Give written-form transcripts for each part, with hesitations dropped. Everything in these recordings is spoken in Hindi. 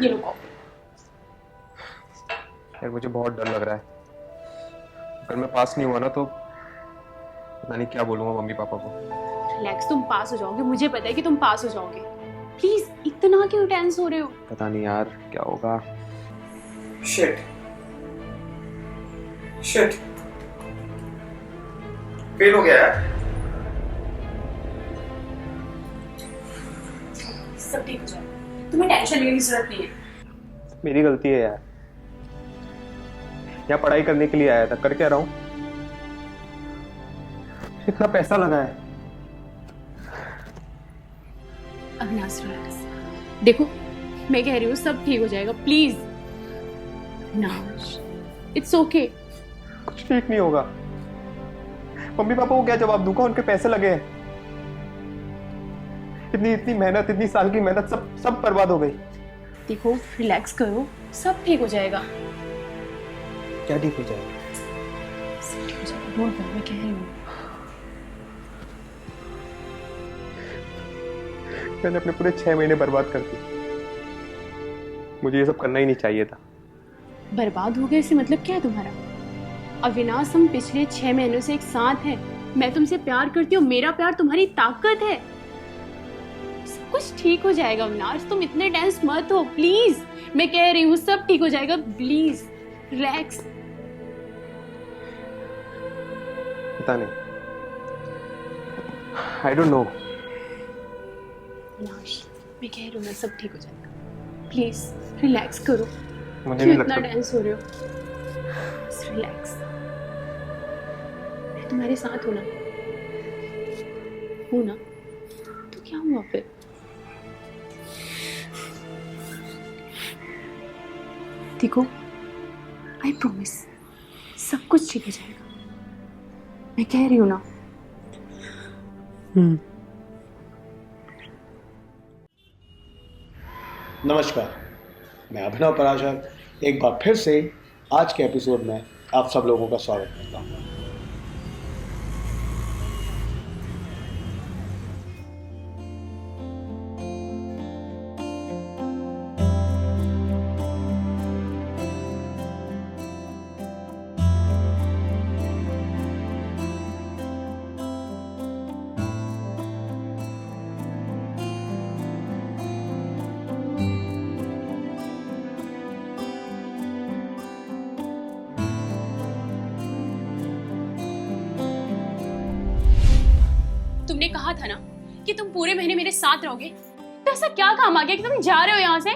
ये लो कॉफी। यार मुझे बहुत डर लग रहा है, अगर मैं पास नहीं हुआ ना तो पता नहीं क्या बोलूंगा मम्मी पापा को। रिलैक्स, तुम पास हो जाओगे, मुझे पता है कि तुम पास हो जाओगे। प्लीज इतना क्यों टेंस हो रहे हो? पता नहीं यार क्या होगा। शिट शिट, फेल हो गया यार। सब ठीक हो जाएगा, तुम्हें टेंशन लेने की जरूरत नहीं है। मेरी गलती है यार, यहाँ पढ़ाई करने के लिए आया था, कर क्या रहा हूँ, इतना पैसा लगा है। अविनाश रिलैक्स, देखो मैं कह रही हूँ सब ठीक हो जाएगा, प्लीज। Avinash it's okay. कुछ ठीक नहीं होगा, मम्मी पापा को क्या जवाब दूंगा, उनके पैसे लगे हैं, इतनी इतनी मेहनत, इतनी साल की मेहनत सब बर्बाद हो गई। देखो रिलैक्स करो, सब ठीक हो जाएगा। क्या ठीक हो जाएगा? सब ठीक हो जाएगा, डोंट वरी, मैं कह रही हूँ। मैंने अपने पूरे 6 महीने बर्बाद कर दिए, मुझे ये सब करना ही नहीं चाहिए था। बर्बाद हो गए, इससे मतलब क्या है तुम्हारा? अविनाश, हम पिछले 6 महीनों से एक साथ हैं। मैं तुमसे प्यार करती हूँ, मेरा प्यार तुम्हारी ताकत है। सब कुछ ठीक हो जाएगा अविनाश, तुम इतने टेंस मत हो प्लीज। मैं कह रही हूँ सब ठीक हो जाएगा, प्लीज रिलैक्स। पता नहीं, आई डोंट नो। अविनाश मैं कह रही हूँ ना, सब ठीक हो जाएगा, प्लीज रिलैक्स करो। मुझे क्यों नहीं इतना लगता। टेंस हो रहे हो? बस रिलैक्स, मैं तुम्हारे साथ हूं ना तो क्या हुआ फिर? देखो आई प्रॉमिस सब कुछ ठीक हो जाएगा, मैं कह रही हूँ ना। नमस्कार, मैं अभिनव पराशर एक बार फिर से आज के एपिसोड में आप सब लोगों का स्वागत करता हूँ। तुमने कहा था ना कि तुम पूरे महीने मेरे साथ रहोगे, तो ऐसा क्या काम आ गया कि तुम जा रहे हो यहाँ से?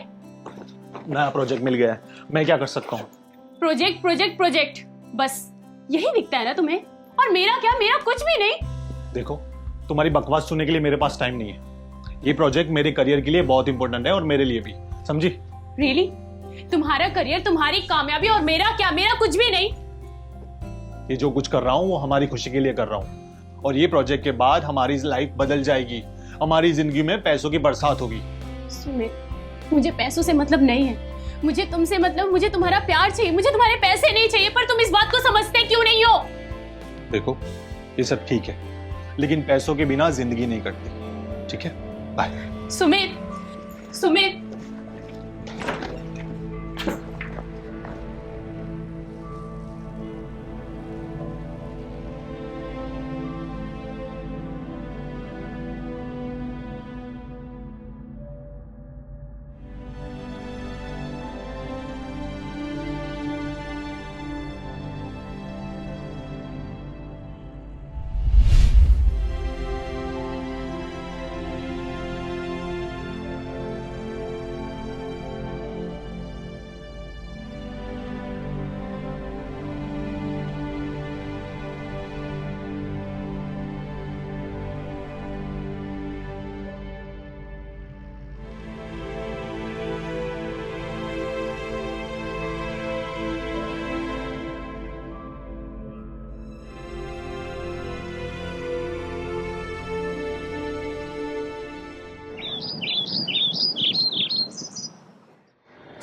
नया प्रोजेक्ट मिल गया है, मैं क्या कर सकता हूँ? प्रोजेक्ट प्रोजेक्ट प्रोजेक्ट, बस यही दिखता है ना तुम्हें? और मेरा क्या, मेरा कुछ भी नहीं। देखो, तुम्हारी बकवास सुनने के लिए मेरे पास टाइम नहीं है। ये प्रोजेक्ट मेरे करियर के लिए बहुत इंपॉर्टेंट है और मेरे लिए भी, समझी? रियली? तुम्हारा करियर, तुम्हारी कामयाबी, और मेरा क्या, मेरा कुछ भी नहीं। ये जो कुछ कर रहा हूँ वो हमारी खुशी के लिए कर रहा हूँ, और ये प्रोजेक्ट के बाद हमारी लाइफ बदल जाएगी, हमारी जिंदगी में पैसों की बरसात होगी। सुमित, मुझे पैसों से मतलब नहीं है, मुझे तुमसे मतलब, मुझे तुम्हारा प्यार चाहिए, मुझे तुम्हारे पैसे नहीं चाहिए। पर तुम इस बात को समझते क्यों नहीं हो? देखो, ये सब ठीक है, लेकिन पैसों के बिना जिंदगी नहीं कटती, ठीक है? बाय। सुमित, सुमित,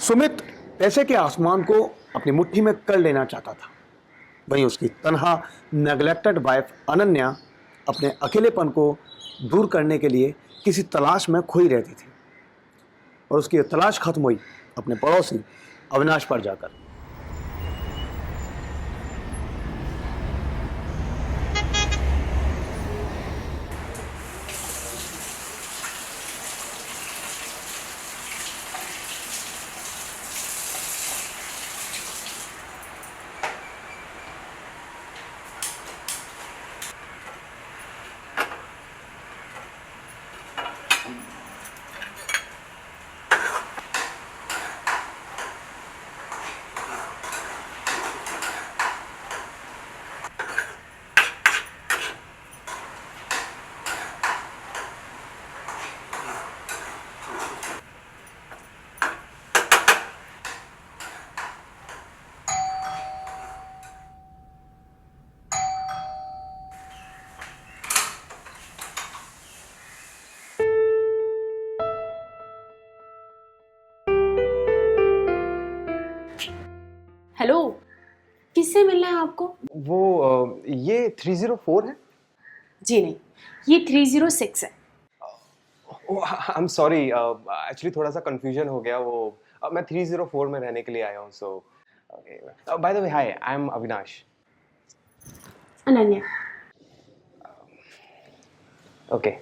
सुमित पैसे के आसमान को अपनी मुट्ठी में कर लेना चाहता था, वहीं उसकी तन्हा नेग्लेक्टेड वाइफ अनन्या अपने अकेलेपन को दूर करने के लिए किसी तलाश में खोई रहती थी, और उसकी ये तलाश खत्म हुई अपने पड़ोसी अविनाश पर जाकर। हेलो, किससे मिलना है आपको? वो ये 304 है। जी नहीं, ये 306 है। आई एम सॉरी, एक्चुअली थोड़ा सा कंफ्यूजन हो गया। वो मैं 304 में रहने के लिए आया हूँ। So by the way, hi, I am Avinash. Ananya. Okay.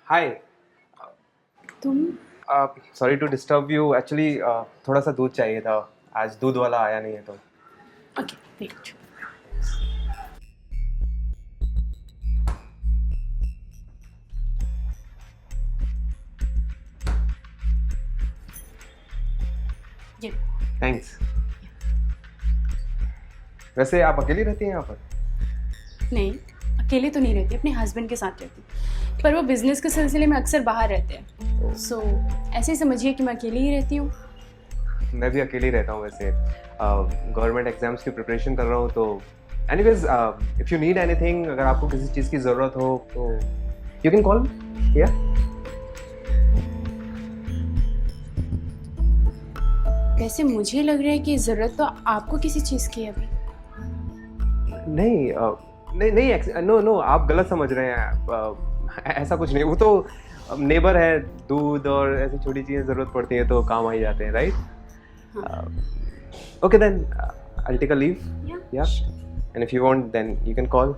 Hi, तुम? Sorry to disturb you. Actually थोड़ा सा दूध चाहिए था। आज दूध वाला आया नहीं है तो। Okay, wait. ये थैंक्स। वैसे आप अकेली रहती हैं यहाँ पर? नहीं, अकेले तो नहीं रहती, अपने हस्बैंड के साथ रहती, पर वो बिजनेस के सिलसिले में अक्सर बाहर रहते हैं। सो ऐसे ही समझिए कि मैं अकेली ही रहती हूँ। मैं भी अकेले ही रहता हूँ वैसे। गवर्नमेंट एग्जाम्स की प्रिपरेशन कर रहा हूँ तो anyways, if you need anything, अगर आपको किसी चीज़ की ज़रूरत हो तो यू कैन कॉल। या वैसे मुझे लग रहा है कि ज़रूरत तो आपको किसी चीज़ की है अभी। नहीं, नहीं नहीं, नो नो, आप गलत समझ रहे हैं। ऐसा कुछ नहीं। वो तो नेबर है, दूध और ऐसी छोटी चीज़ें ज़रूरत पड़ती है तो काम आ ही जाते हैं, right? Okay then, I take a leave. Yeah and if you want then you can call.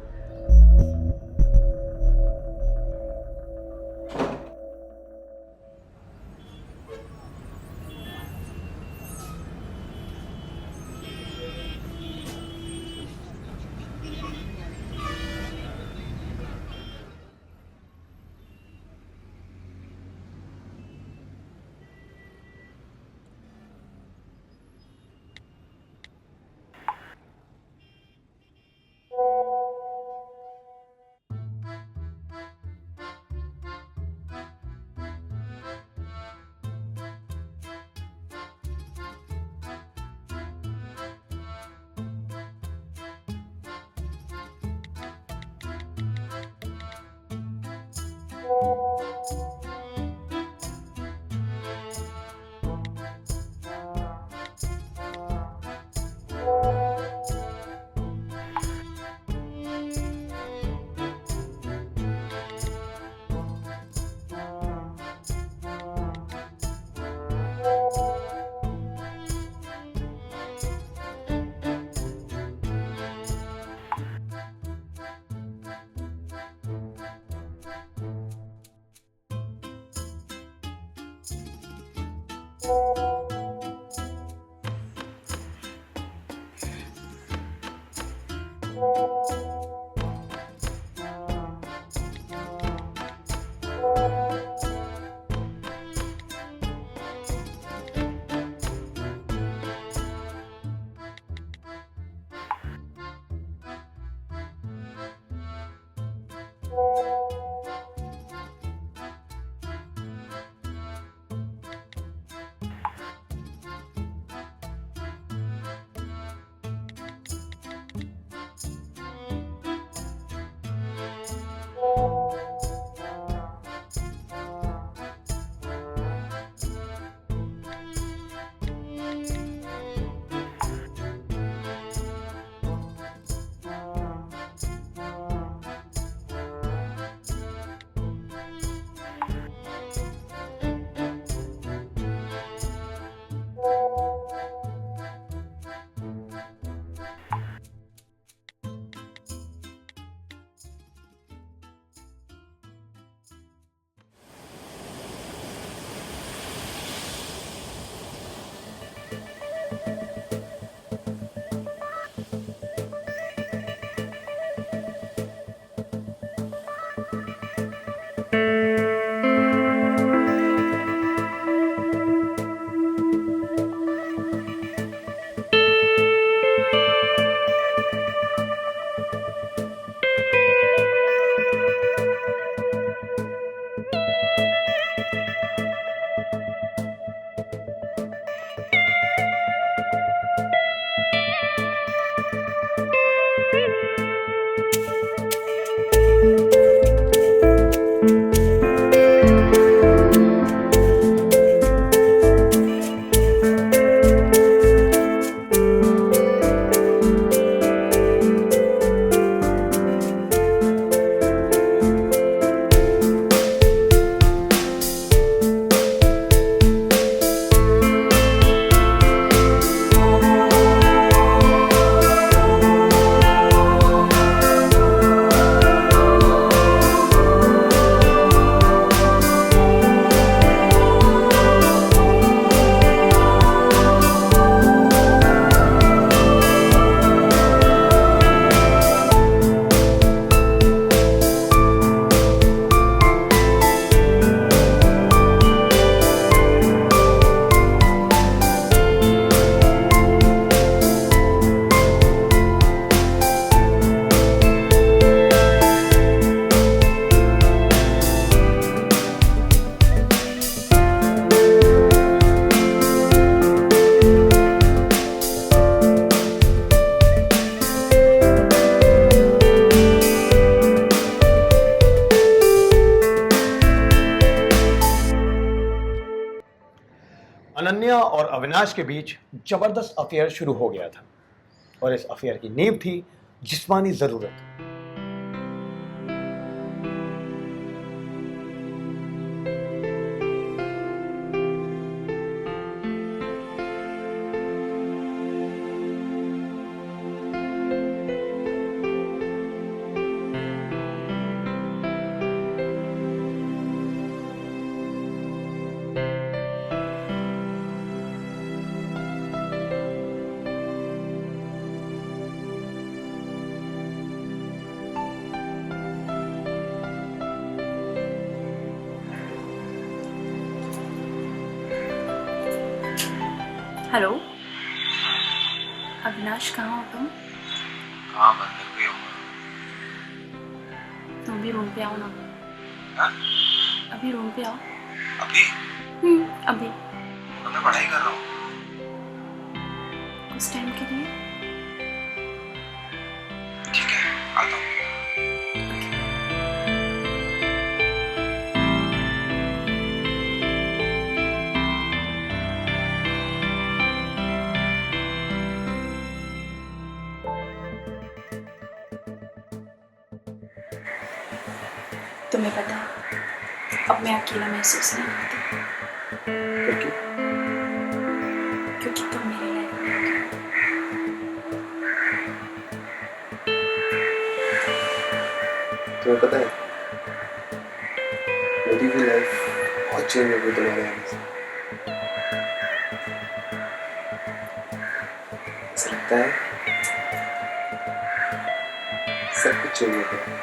Ananya और अविनाश के बीच जबरदस्त अफेयर शुरू हो गया था और इस अफेयर की नींव थी जिस्मानी जरूरत। हेलो अविनाश, कहाँ हो तुम? हाँ मैं घर पे हूँ। तुम भी रूम पे आओ ना। हाँ? अभी रूम पे आओ। अभी अभी मैं पढ़ाई कर रहा हूँ। कुछ टाइम के लिए। ठीक है, आता हूँ। तुम्हें पता है अब मैं अकेला महसूस नहीं करती, क्योंकि तुम मेरी लाइफ में हो। तुम्हें पता है मेरी भी लाइफ बहुत चेंज हो गई तुम्हारे आने से। ऐसा लगता है सब कुछ चेंज हो गया।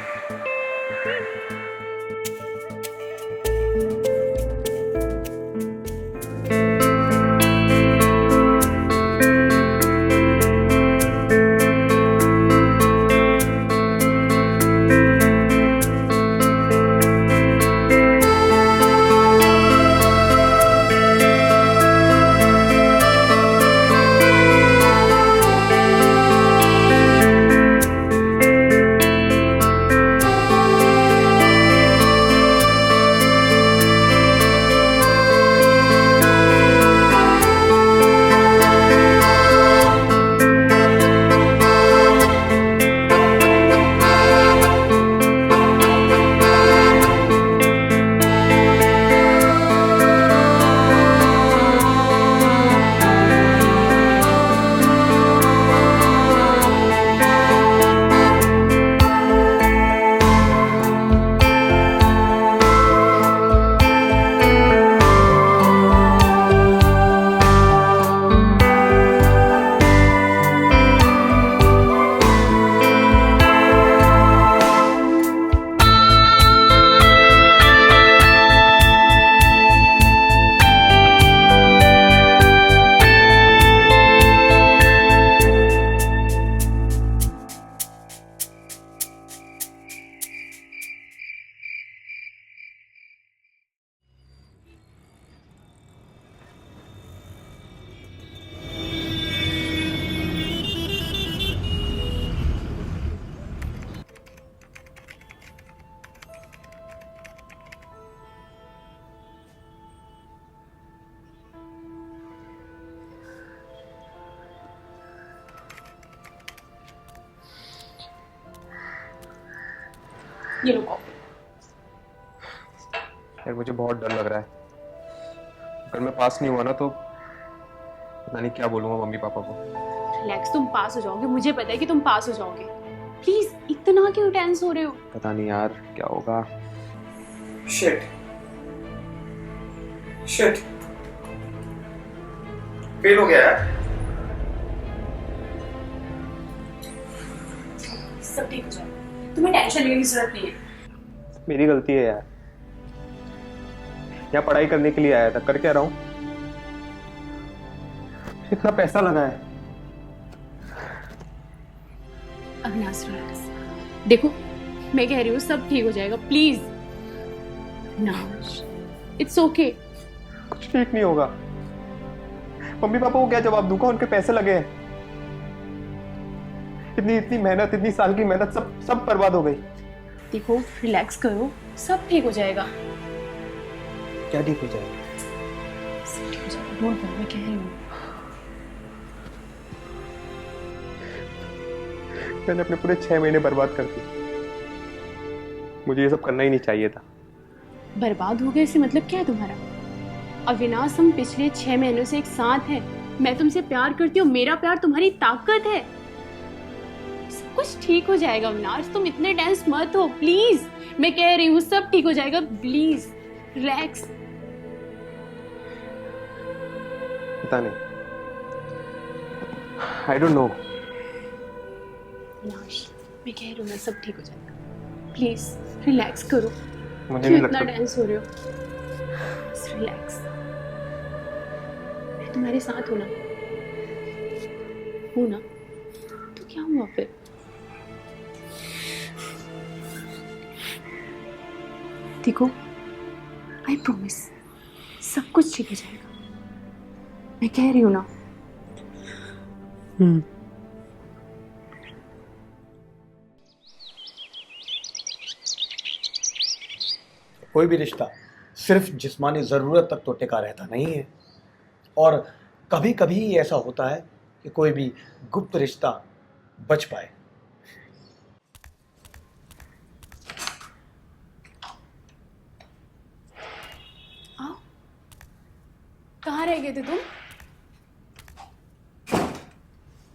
ये लो कॉफी। यार मुझे बहुत डर लग रहा है, अगर मैं पास नहीं हुआ ना तो पता नहीं क्या बोलूँगा मम्मी पापा को। रिलैक्स, तुम पास हो जाओगे, मुझे पता है कि तुम पास हो जाओगे। प्लीज इतना क्यों टेंस हो रहे हो? पता नहीं यार क्या होगा। शिट शिट, फेल हो गया यार। सब ठीक हो जाएगा, तुम्हें टेंशन लेने की जरूरत नहीं है। मेरी गलती है यार, यहाँ पढ़ाई करने के लिए आया था, कर क्या रहा हूँ? इतना पैसा लगा है। अविनाश रिलैक्स, देखो मैं कह रही हूँ सब ठीक हो जाएगा, प्लीज। Avinash it's okay. कुछ ठीक नहीं होगा। मम्मी पापा को क्या जवाब दूंगा? उनके पैसे लगे हैं, इतनी इतनी मेहनत, इतनी साल की मेहनत सब बर्बाद हो गई। देखो रिलैक्स करो, सब ठीक हो जाएगा। क्या ठीक हो जाएगा? सब ठीक हो जाएगा, डोंट वरी, मैं कह रही हूँ। मैंने अपने पूरे 6 महीने बर्बाद कर दिए। मुझे ये सब करना ही नहीं चाहिए था। बर्बाद हो गए इससे मतलब क्या है तुम्हारा? अविनाश, हम पिछले 6 महीनों से एक साथ हैं। मैं तुमसे प्यार करती हूँ, मेरा प्यार तुम्हारी ताकत है। सब कुछ ठीक हो जाएगा अविनाश, तुम इतने टेंस मत हो प्लीज। मैं कह रही हूँ सब ठीक हो जाएगा, प्लीज रिलैक्स। पता नहीं, आई डोंट नो। अविनाश मैं कह रही हूँ ना सब ठीक हो जाएगा, प्लीज रिलैक्स करो। मुझे क्यों नहीं इतना लगता। टेंस हो रहे हो? रिलैक्स, मैं तुम्हारे साथ हूं ना, तो क्या हुआ फिर? देखो आई प्रॉमिस सब कुछ ठीक हो जाएगा, मैं कह रही हूँ ना। कोई भी रिश्ता सिर्फ जिस्मानी ज़रूरत तक तो टिका रहता नहीं है, और कभी कभी ऐसा होता है कि कोई भी गुप्त रिश्ता बच पाए। आओ, कहाँ रह गए थे तुम?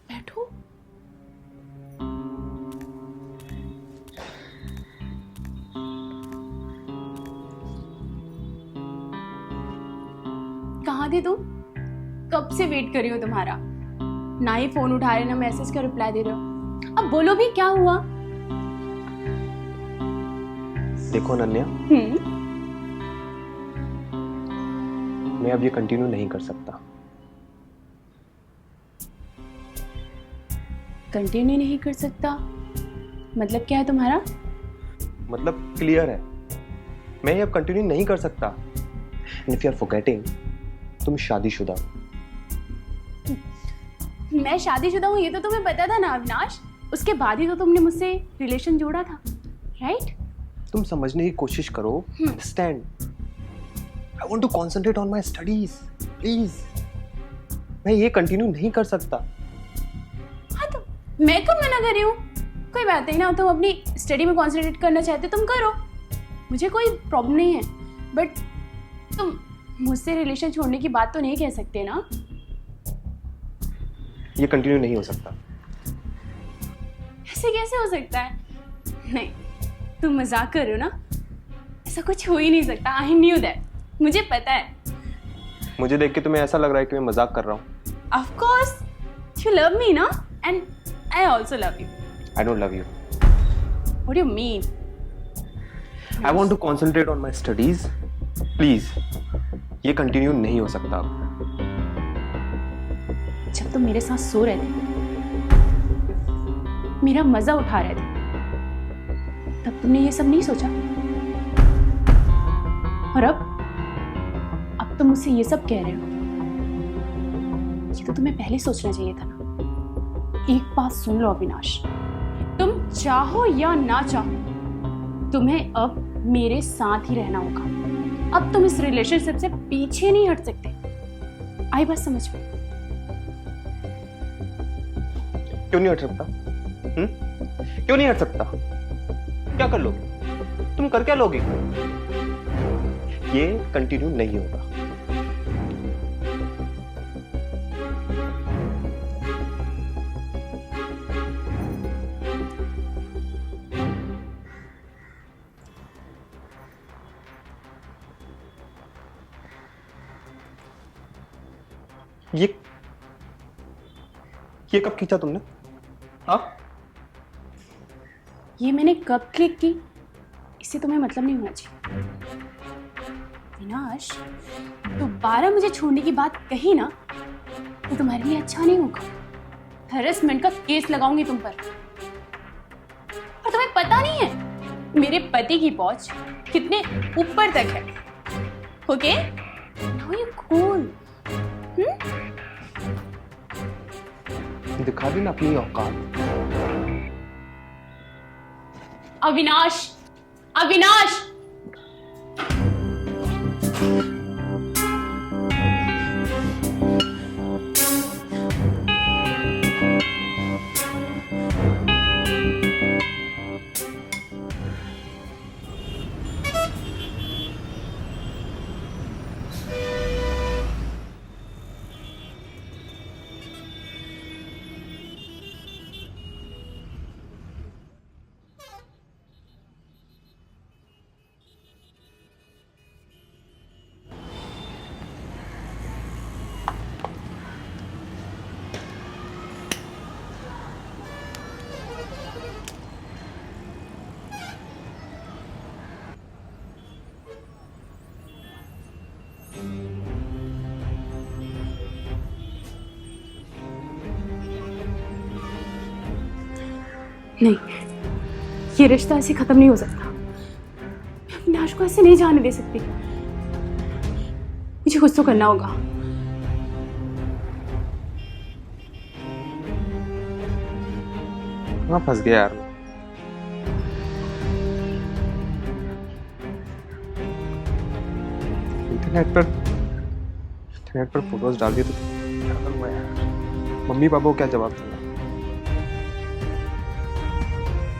बैठो। कहाँ थे तुम? कब से वेट कर रही हो तुम्हारा, ना ही फोन उठा रहे ना मैसेज का रिप्लाई दे रहे हो। अब बोलो भी क्या हुआ? देखो अनन्या, मैं अब ये कंटिन्यू नहीं कर सकता। कंटिन्यू नहीं कर सकता मतलब क्या है तुम्हारा? मतलब क्लियर है, मैं ये अब कंटिन्यू नहीं कर सकता। And if you are forgetting, तुम शादीशुदा हो। मैं शादीशुदा हूँ ये तो तुम्हें पता था ना अविनाश, उसके बाद ही तो तुमने मुझसे रिलेशन जोड़ा था, राइट? तुम समझने की कोशिश करो। Understand, I want to concentrate on my studies please. मैं ये कंटिन्यू नहीं कर सकता। हाँ तो मैं कब मना कर रही हूँ? कोई बात नहीं ना, तुम अपनी स्टडी में कंसंट्रेट करना चाहते तुम करो, मुझे कोई प्रॉब्लम नहीं है। बट तुम मुझसे रिलेशन छोड़ने की बात तो नहीं कह सकते ना। ये कंटिन्यू नहीं हो सकता। ऐसे कैसे हो सकता है? नहीं, तुम मजाक कर रहे हो ना, ऐसा कुछ हो ही नहीं सकता। आई न्यू दैट, मुझे पता है। मुझे देख के तुम्हें ऐसा लग रहा है कि मैं मजाक कर रहा हूँ। Of course you love me ना, and I also love you. I don't love you. What do you mean? I want to concentrate on my studies please. ये कंटिन्यू नहीं हो सकता। जब तुम मेरे साथ सो रहे थे, मेरा मजा उठा रहे थे, तब तुमने ये सब नहीं सोचा। और अब तुम मुझसे ये सब कह रहे हो। ये तो तुम्हें पहले सोचना चाहिए था ना। एक बात सुन लो अविनाश, तुम चाहो या ना चाहो, तुम्हें अब मेरे साथ ही रहना होगा। अब तुम इस रिलेशनशिप से पीछे नहीं हट सकते। आई बात समझ में? क्यों नहीं हट सकता? क्यों नहीं हट सकता? क्या कर लोगे? तुम कर क्या लोगी? ये कंटिन्यू नहीं होगा। ये कब खींचा तुमने? हाँ? ये मैंने कब क्लिक की इससे तुम्हें मतलब नहीं होना चाहिए। विनाश, दोबारा मुझे छोड़ने की बात कही ना तो तुम्हारे लिए अच्छा नहीं होगा। हैरेसमेंट का केस लगाऊंगी तुम पर। और तुम्हें पता नहीं है मेरे पति की पहुंच कितने ऊपर तक है। Okay, now you cool. दिखा दी ना अपनी औकात। अविनाश, अविनाश, नहीं, ये रिश्ता ऐसे खत्म नहीं हो सकता। मैं अविनाश को ऐसे नहीं जाने दे सकती। मुझे कुछ तो करना होगा। हाँ, फंस गया यार। इंटरनेट पर फोटोज डाल दिए तो क्या करूँगा यार? मम्मी पापा को क्या जवाब दूंगा?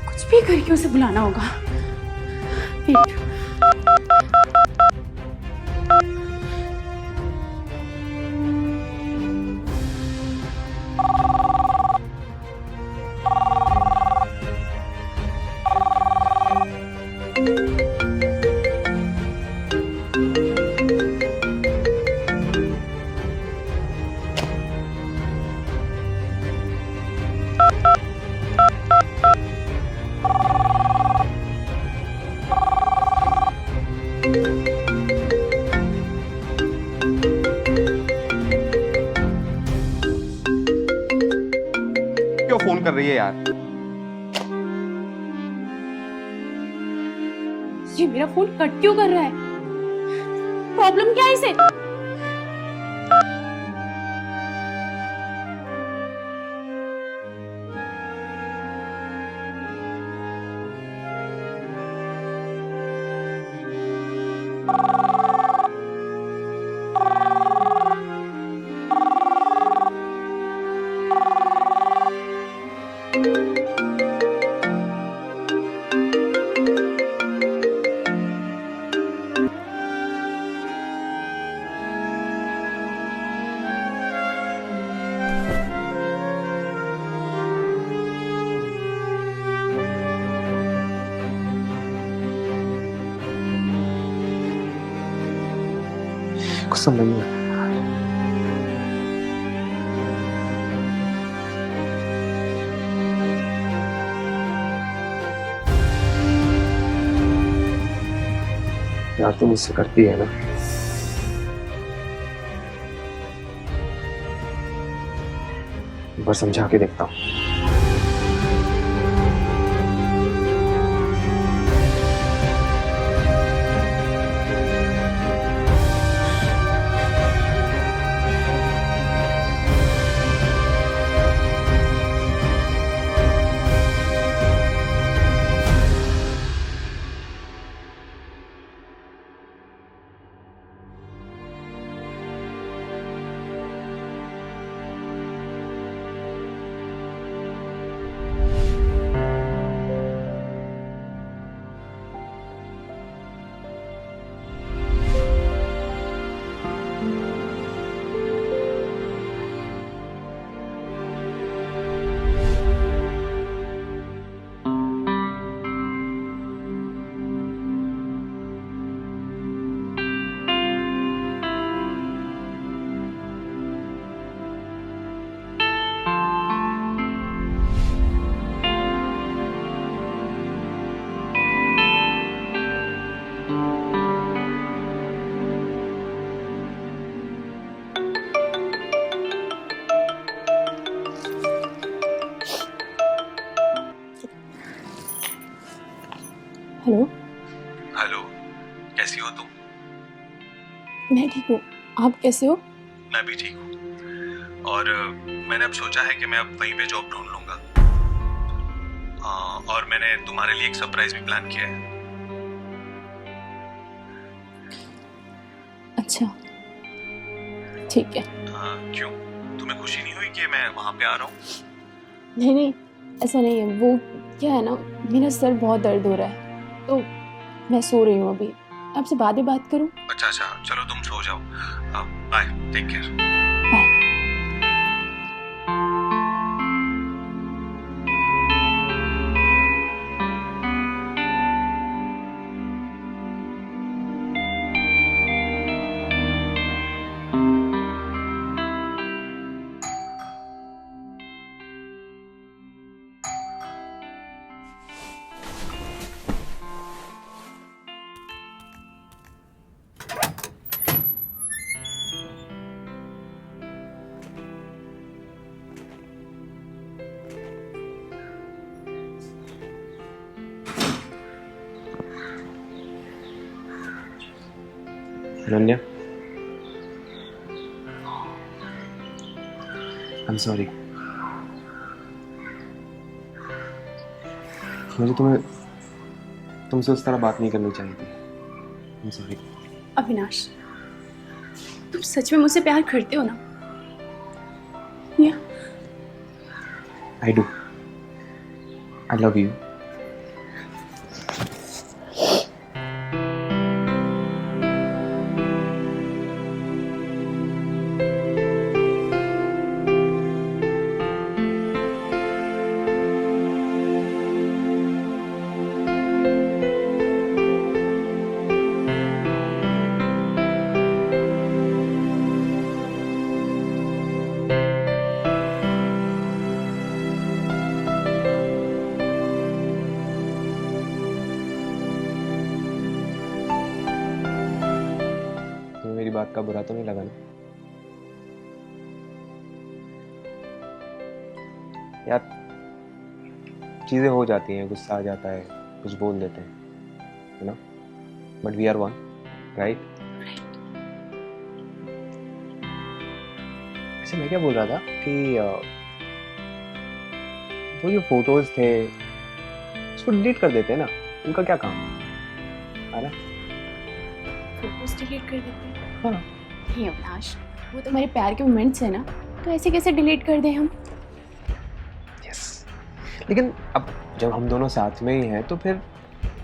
कुछ भी करके उसे बुलाना होगा। वेट। क्यों फोन कर रही है यार? ये मेरा फोन कट क्यों कर रहा है? प्रॉब्लम क्या है इसे? कुछ समझ नहीं आ रहा। यार तुम मुझसे करती है ना? एक बार समझा के देखता हूँ। हेलो, हेलो, कैसी हो तुम? मैं ठीक हूँ, आप कैसे हो? मैं भी ठीक हूँ। और मैंने अब सोचा है कि मैं अब वहीं पे जॉब ढूंढ लूंगा। और मैंने तुम्हारे लिए एक सरप्राइज भी प्लान किया है। अच्छा, ठीक है। क्यों, तुम्हें खुशी नहीं हुई कि मैं वहां पे आ रहा हूँ? नहीं नहीं, ऐसा नहीं है। वो क्या है ना, मेरा सर बहुत दर्द हो रहा है, तो मैं सो रही हूँ अभी। आपसे बाद में बात करूँ? अच्छा, चलो तुम सो जाओ। Bye, take care. Bye. Ananya, I'm sorry. मुझे तुमसे उस तरह बात नहीं करनी चाहिए थी। I'm sorry. अविनाश, तुम सच में मुझसे प्यार करते हो ना? या I do. I love you. तुम्हें मेरी बात का बुरा तो नहीं लगा ना? यार, चीजें हो जाती हैं, गुस्सा आ जाता है, कुछ बोल देते हैं, है ना? But we are one, right? अच्छा, मैं क्या बोल रहा था कि वो जो फोटोज थे उसको डिलीट कर देते हैं ना, उनका क्या काम है ना? फोटोज डिलीट कर देते हैं? हाँ। नहीं अविनाश, वो तो हमारे प्यार के मोमेंट्स है ना, तो ऐसे कैसे डिलीट कर दें हम? यस, लेकिन अब जब हम दोनों साथ में ही हैं तो फिर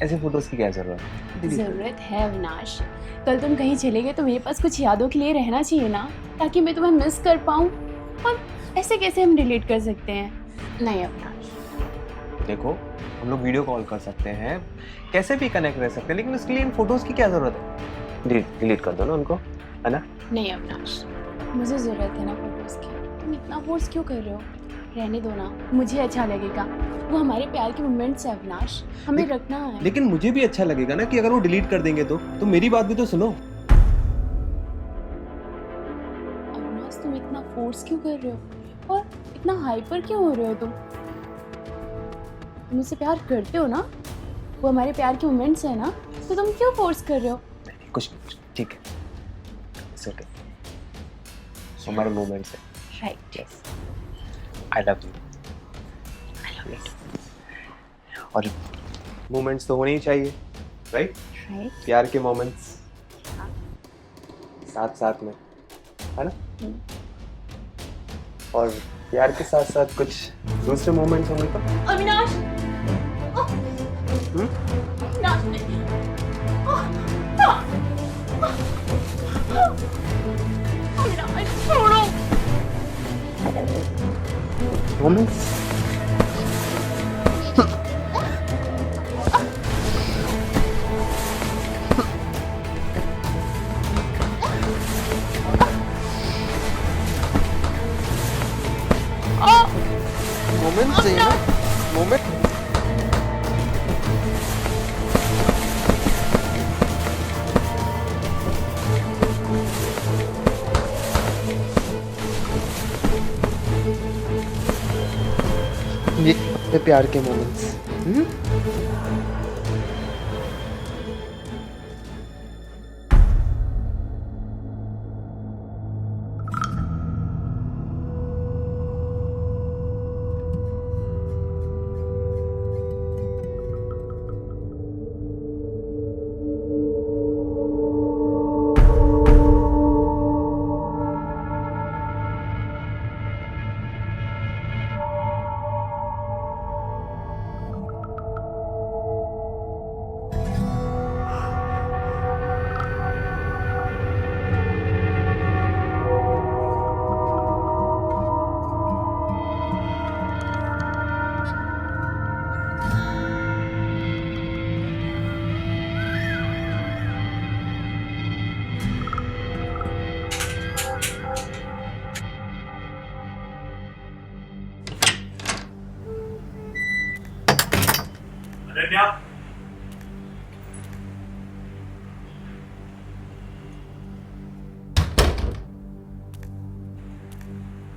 ऐसे फोटोज की क्या जरूरत है? जरूरत है अविनाश। कल तुम कहीं चले गए तो मेरे पास कुछ यादों के लिए रहना चाहिए ना, ताकि मैं तुम्हें मिस कर पाऊँ। और ऐसे कैसे हम डिलीट कर सकते हैं? नहीं अविनाश। देखो, हम लोग वीडियो कॉल कर सकते हैं, कैसे भी कनेक्ट रह सकते हैं, लेकिन उसके लिए इन फोटोज की क्या जरूरत है? डिलीट कर दो ना उनको, है ना? नहीं अविनाश, मुझे जरूरत है ना फोटोज की। तुम इतना फोर्स क्यों कर रहे हो? रहने दो ना, मुझे अच्छा लगेगा। वो हमारे प्यार के मोमेंट्स है अविनाश, हमें रखना है। लेकिन मुझे भी अच्छा लगेगा ना कि अगर वो डिलीट कर देंगे तो मेरी बात भी तो सुनो। अविनाश, तुम इतना फोर्स क्यों कर रहे हो और इतना हाइपर क्यों हो रहे हो? तुम मुझसे प्यार करते हो ना? वो हमारे प्यार के मोमेंट्स है ना, तो तुम क्यों फोर्स कर रहे हो? कुछ ठीक है, इट्स ओके, हमारे मोमेंट्स है। Right, yes, I love you. I love it. और मोमेंट्स तो होने ही चाहिए, राइट? राइट, प्यार के मोमेंट्स साथ साथ में, है ना? और प्यार के साथ साथ कुछ दूसरे मोमेंट्स होंगे तो? अविनाश, अविनाश, अविनाश, छोड़ो। मोमेंट्स मोमेंट्स है ना, मोमेंट। ये प्यार के मोमेंट्स। अनन्या,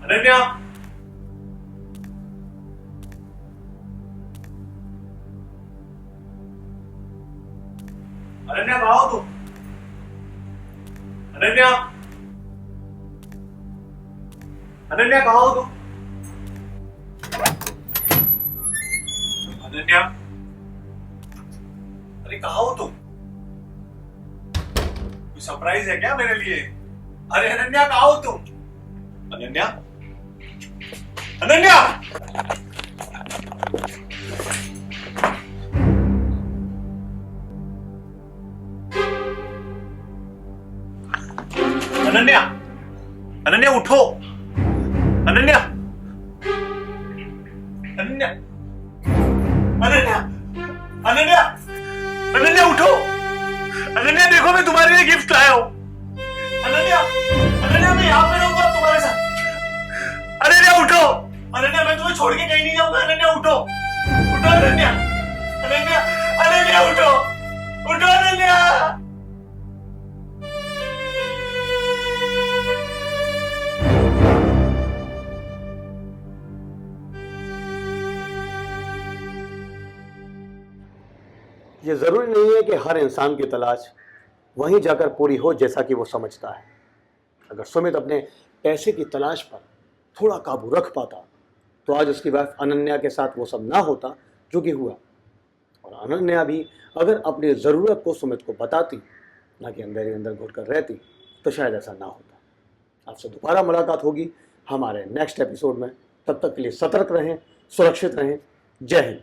अनन्या, अनन्या कहाँ हो तुम? अनन्या, अनन्या कहाँ हो तुम? अनन्या, अरे कहाँ हो तुम? कोई सरप्राइज है क्या मेरे लिए? अरे अनन्या कहाँ हो तुम? अनन्या, अनन्या, अनन्या, अनन्या उठो, अनन्या, अनन्या, अनन्या, अनन्या, अनन्या उठो, अनन्या देखो मैं तुम्हारे लिए गिफ्ट लाया हूं, अनन्या, अनन्या मैं यहाँ पे रहूंगा तुम्हारे साथ, अनन्या उठो, अनन्या मैं तुम्हें छोड़ के कहीं नहीं जाऊंगा, अनन्या उठो, उठो अनन्या, अनन्या, अनन्या उठो, उठो अनन्या। ये ज़रूरी नहीं है कि हर इंसान की तलाश वहीं जाकर पूरी हो जैसा कि वो समझता है। अगर सुमित अपने पैसे की तलाश पर थोड़ा काबू रख पाता तो आज उसकी वाइफ अनन्या के साथ वो सब ना होता जो कि हुआ, और अनन्या भी अगर अपनी ज़रूरत को सुमित को बताती, ना कि अंदर ही अंदर घुट कर रहती, तो शायद ऐसा ना होता। आपसे दोबारा मुलाकात होगी हमारे नेक्स्ट एपिसोड में। तब तक के लिए सतर्क रहें, सुरक्षित रहें। जय हिंद।